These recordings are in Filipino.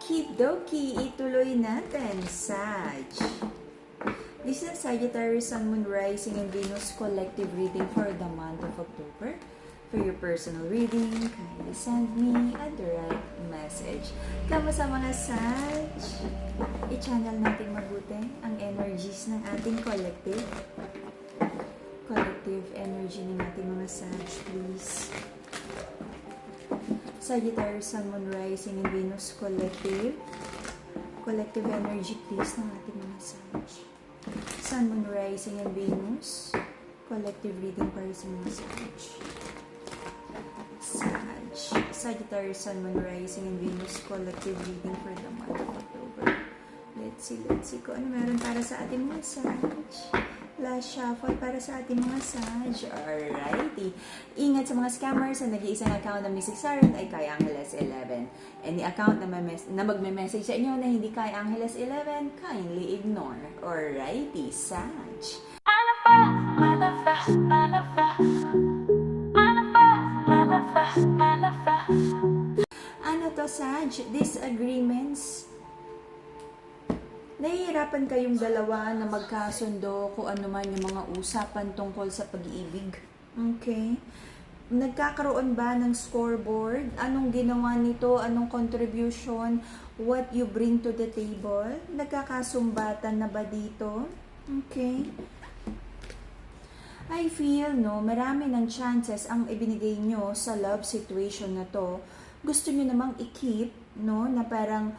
Okidoki, ituloy natin, Sag. This is Sagittarius, Sun, Moon, Rising, and Venus collective reading for the month of October. For your personal reading, kindly send me a direct message. Kamusta mga Sag? I-channel natin mabuti ang energies ng ating collective. Collective energy ng ating mga Sag, please. Sagittarius, Sun, Moon, Rising, and Venus collective. Collective energy, please, ng ating mga Sag. Sun, Moon, Rising, and Venus. Collective reading para sa mga Sag. Sagittarius, Sun, Moon, Rising, and Venus collective reading for the month of October. Let's see kung ano meron para sa ating mga Sag. Last shuffle para sa ating mga Sag. Alrighty. Ingat sa mga scammers na nag-iisang account na Mystic Siren ay kay Angeles 11. Any account na magme-message sa inyo na hindi kay Angeles 11, kindly ignore. Alrighty, Sag. Ano to, Sag? Disagreements. Nahihirapan kayong dalawa na magkasundo kung ano man yung mga usapan tungkol sa pag-ibig. Okay? Nagkakaroon ba ng scoreboard? Anong ginawa nito? Anong contribution? What you bring to the table? Nagkakasumbatan na ba dito? Okay? I feel, no, marami ng chances ang ibinigay nyo sa love situation na to. Gusto nyo namang i-keep, no, na parang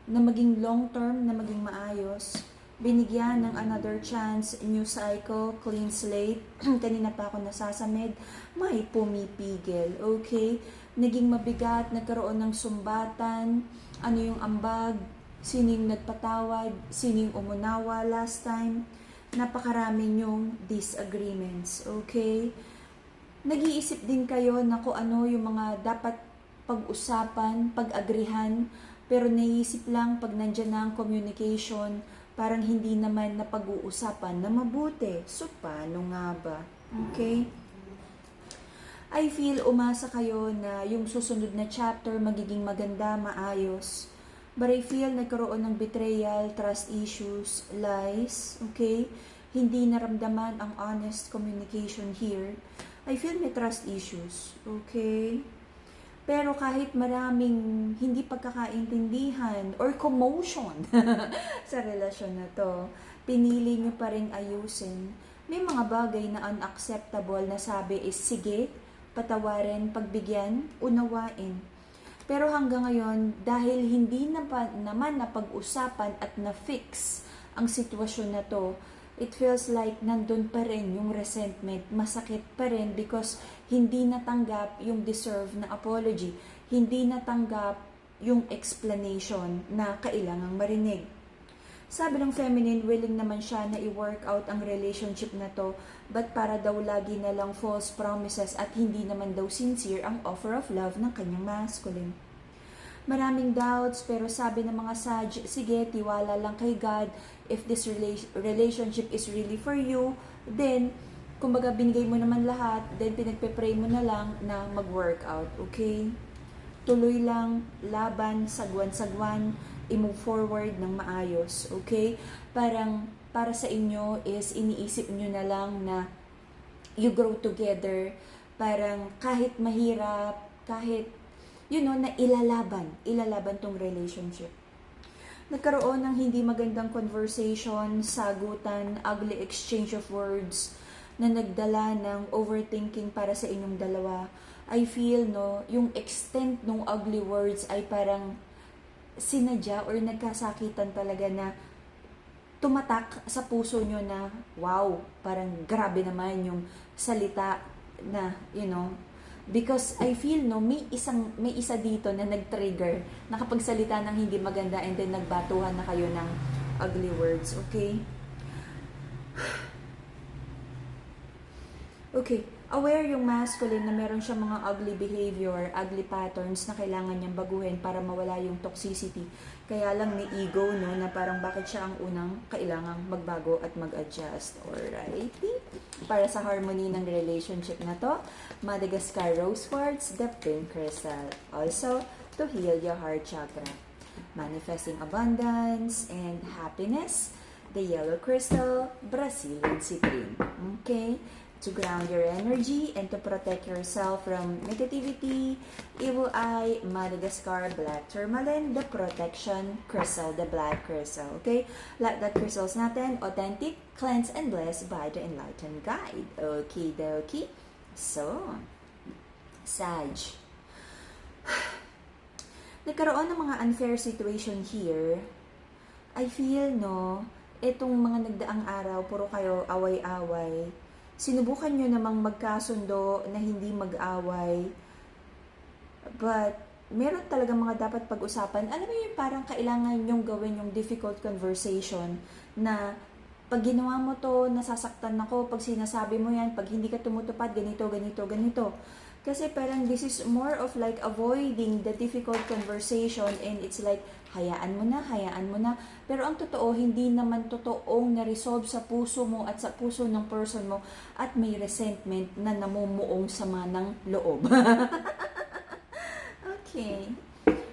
na maging long term, na maging maayos. Binigyan ng another chance, new cycle, clean slate. Kanina pa ako nasasamid, may pumipigil, okay? Naging mabigat, nagkaroon ng sumbatan, ano yung ambag, sino yung nagpatawad, sino yung umunawa last time. Napakarami yung disagreements, okay? Nag-iisip din kayo na kung ano yung mga dapat pag-usapan, pag-agrihan, pero naisip lang pag nandyan na ang communication, parang hindi naman na pag-uusapan na mabuti. So, paano nga ba? Okay? I feel umasa kayo na yung susunod na chapter magiging maganda, maayos. But I feel nagkaroon ng betrayal, trust issues, lies, okay? Hindi naramdaman ang honest communication here. I feel may trust issues, okay? Pero kahit maraming hindi pagkakaintindihan or commotion sa relasyon na to, pinili nyo pa rin ayusin. May mga bagay na unacceptable na sabi is sige, patawarin, pagbigyan, unawain. Pero hanggang ngayon, dahil hindi naman napag-usapan at na-fix ang sitwasyon na to, it feels like nandun pa rin yung resentment, masakit pa rin because hindi natanggap yung deserve na apology, hindi natanggap yung explanation na kailangang marinig. Sabi ng feminine, willing naman siya na i-work out ang relationship na to, but para daw lagi na lang false promises at hindi naman daw sincere ang offer of love ng kanyang masculine. Maraming doubts, pero sabi ng mga Sag, sige, tiwala lang kay God. If this relationship is really for you, then, kumbaga binigay mo naman lahat, then pinagpe-pray mo na lang na mag-work out, okay? Tuloy lang, laban, sagwan-sagwan, i-move forward ng maayos, okay? Parang, para sa inyo is iniisip nyo na lang na you grow together, parang kahit mahirap, kahit na ilalaban tong relationship. Nagkaroon ng hindi magandang conversation, sagutan, ugly exchange of words na nagdala ng overthinking para sa inyong dalawa. I feel, no, yung extent ng ugly words ay parang sinadya or nagkasakitan talaga na tumatak sa puso nyo na, wow, parang grabe naman yung salita na, because I feel, no, may isa dito na nag-trigger, nakapagsalita ng hindi maganda and then nagbatuhan na kayo ng ugly words, okay? Okay, aware yung masculine na meron siya mga ugly behavior, ugly patterns na kailangan niyang baguhin para mawala yung toxicity. Kaya lang may ego, no, na parang bakit siya ang unang kailangang magbago at mag-adjust. Alrighty? Para sa harmony ng relationship na to, Madagascar Rose Quartz, the Pink Crystal. Also, to heal your heart chakra. Manifesting abundance and happiness, the yellow crystal, Brazilian citrine. Okay? To ground your energy and to protect yourself from negativity, evil eye, Madagascar black tourmaline, the protection crystal, the black crystal. Okay? Lahat that crystals natin, authentic, cleansed, and blessed by the enlightened guide. Okay, dokie. So, Sag. Nagkaroon ng mga unfair situation here. I feel, no, itong mga nagdaang araw, puro kayo away-away. Sinubukan nyo namang magkasundo na hindi mag-away. But, meron talaga mga dapat pag-usapan. Alam mo yung parang kailangan nyong gawin yung difficult conversation na pag ginawa mo to, nasasaktan ako. Pag sinasabi mo yan, pag hindi ka tumutupad, ganito, ganito, ganito. Kasi parang this is more of like avoiding the difficult conversation and it's like, hayaan mo na, hayaan mo na. Pero ang totoo, hindi naman totoong na-resolve sa puso mo at sa puso ng person mo at may resentment na namumuong sama ng loob. Okay.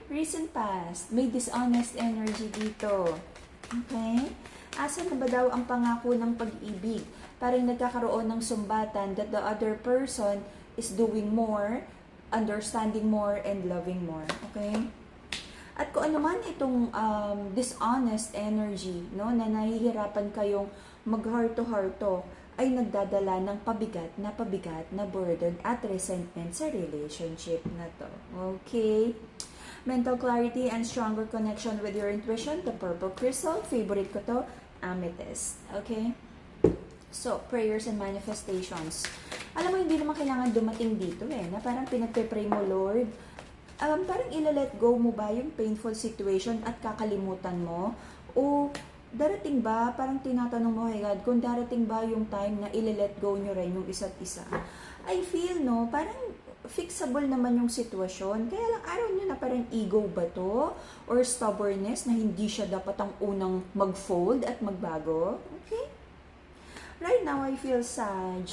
Recent past, may dishonest energy dito. Okay? Asan na ba daw ang pangako ng pag-ibig? Parang nagkakaroon ng sumbatan that the other person is doing more, understanding more, and loving more. Okay? At kung ano man itong dishonest energy, no, na nahihirapan kayong mag-heart to heart talk, ay nagdadala ng pabigat na burden at resentment sa relationship na to. Okay? Mental clarity and stronger connection with your intuition, the purple crystal, favorite ko to, amethyst. Okay? So, prayers and manifestations. Alam mo, hindi naman kailangan dumating dito na parang pinagpe-pray mo, Lord. Parang ila-let go mo ba yung painful situation at kakalimutan mo? O darating ba, parang tinatanong mo kay God, kung darating ba yung time na ila-let go nyo rin yung isa't isa? I feel, no, parang fixable naman yung sitwasyon. Kaya lang, araw nyo na parang ego ba to? Or stubbornness na hindi siya dapat ang unang mag-fold at magbago? Okay? Right now, I feel sad.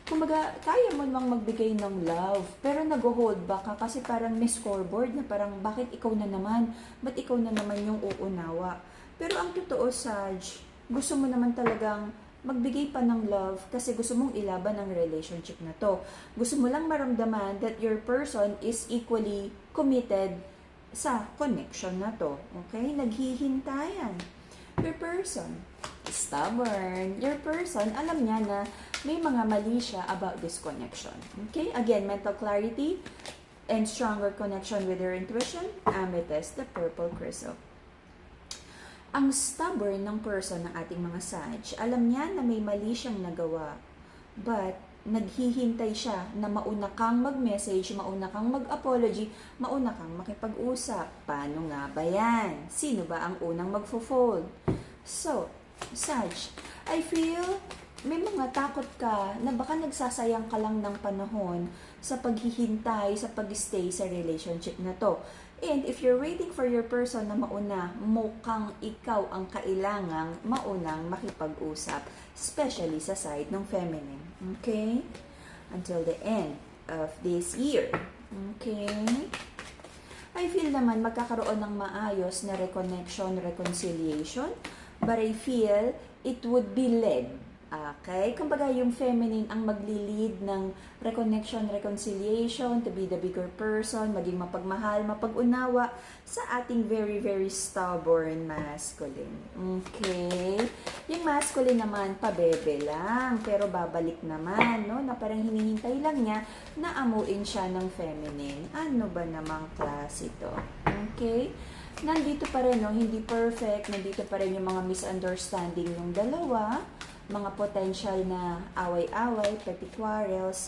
Kumbaga, kaya mo namang magbigay ng love, pero nag-hold back ka kasi parang may scoreboard na parang, bakit ikaw na naman? Ba't ikaw na naman yung uunawa? Pero ang totoo, Sag, gusto mo naman talagang magbigay pa ng love kasi gusto mong ilaban ang relationship na to. Gusto mo lang maramdaman that your person is equally committed sa connection na to. Okay? Naghihintayan. Your person, stubborn. Your person, alam niya na may mga mali siya about this connection. Okay? Again, mental clarity and stronger connection with your intuition. Amethyst, the purple crystal. Ang stubborn ng person ng ating mga Sag, alam niya na may mali siyang nagawa. But, naghihintay siya na mauna kang mag-message, mauna kang mag-apology, mauna kang makipag-usap. Paano nga ba yan? Sino ba ang unang magfo-fold? So, Sag, I feel may mga takot ka na baka nagsasayang ka lang ng panahon sa paghihintay, sa pag-stay sa relationship na to. And if you're waiting for your person na mauna, mukhang ikaw ang kailangang maunang makipag-usap, especially sa side ng feminine. Okay? Until the end of this year. Okay? I feel naman magkakaroon ng maayos na reconnection, reconciliation, but I feel it would be led. Okay? Kumbaga yung feminine ang magli-lead ng reconnection, reconciliation, to be the bigger person, maging mapagmahal, mapag-unawa sa ating very, very stubborn masculine. Okay? Yung masculine naman, pabebe lang, pero babalik naman, no? Na parang hinihintay lang niya na amuin siya ng feminine. Ano ba namang klase ito? Okay? Nandito pa rin, no? Hindi perfect, nandito pa rin yung mga misunderstanding ng dalawa, mga potential na away-away, petty quarrels.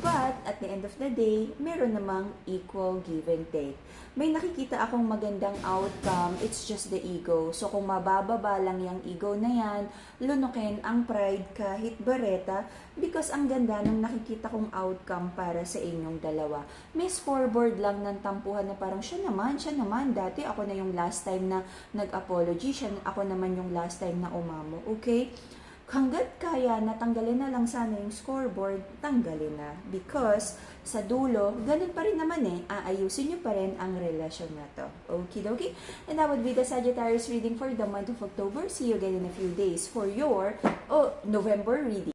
But, at the end of the day, meron namang equal give and take. May nakikita akong magandang outcome, it's just the ego. So, kung mabababa lang yung ego na yan, lunukin ang pride kahit bareta because ang ganda ng nakikita kong outcome para sa inyong dalawa. May scoreboard lang ng tampuhan na parang siya naman, dati ako na yung last time na nag-apology, ako naman yung last time na umamo. Okay? hanggat kaya natanggalin na lang sana yung scoreboard, tanggalin na. Because sa dulo, ganun pa rin naman aayusin nyo pa rin ang relasyon na to. Okie dokie? And that would be the Sagittarius reading for the month of October. See you again in a few days for your November reading.